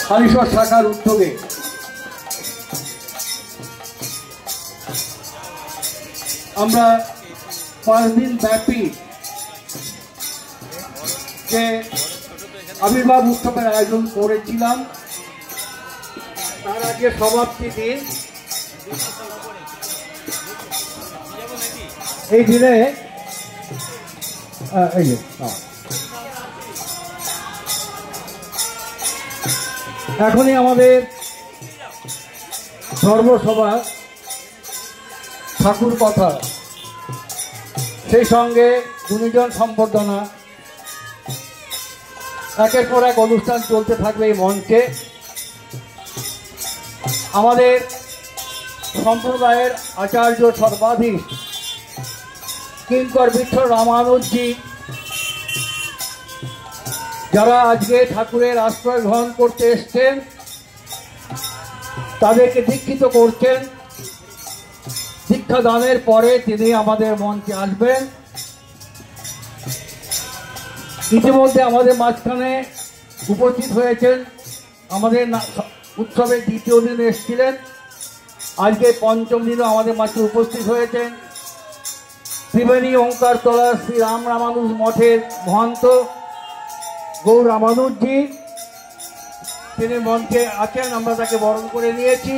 হালিশহর শাখার উদ্যোগে আমরা 5 দিন ব্যাপী যে আবির্ভাব উৎসবের আয়োজন করেছিলাম তার আজকে সমাপ্তি দিন। এই দিনে এখনই আমাদের ধর্মসভা ঠাকুর কথা, সেই সঙ্গে গুণীজন সম্বর্ধনা, একের পর এক অনুষ্ঠান চলতে থাকবে এই মঞ্চে। আমাদের সম্প্রদায়ের আচার্য সর্বাধীশ কিঙ্কর বিঠল রামানুজি, যারা আজকে ঠাকুরের আশ্রয় গ্রহণ করতে এসছেন, তাদেরকে দীক্ষিত করছেন। শিক্ষাদানের পরে তিনি আমাদের মঞ্চে আসবেন। ইতিমধ্যে আমাদের মাঝখানে উপস্থিত হয়েছেন, আমাদের উৎসবের দ্বিতীয় দিন এসেছিলেন, আজকে পঞ্চম দিনও আমাদের মাঝে উপস্থিত হয়েছেন ত্রিবেণী ওঙ্কারতলা শ্রী রাম রামানুজ মঠের মহন্ত গৌর রামানুজি। তিনি মঞ্চে আছেন, আমরা তাকে বরণ করে নিয়েছি।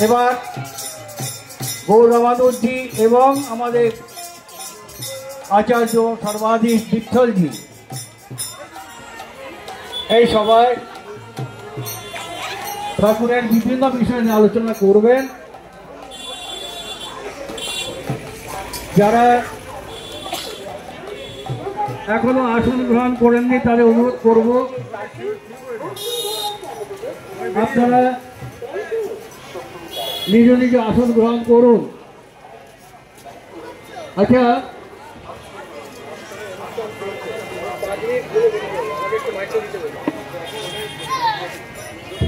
এবার গৌর রামানুজি এবং আমাদের আচার্য সর্বাধীশ বিঠলজি এই সবাই ঠাকুরের বিভিন্ন বিষয় নিয়ে আলোচনা করবেন। যারা এখনো আসন গ্রহণ করেননি তাদের অনুরোধ করব, আপনারা নিজ নিজ আসন গ্রহণ করুন। আচ্ছা,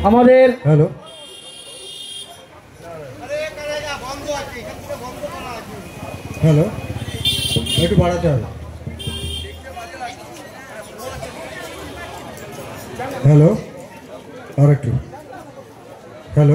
আমাদের হ্যালো হ্যালো একটু বাড়াতে হবে। হ্যালো আর একটু হ্যালো।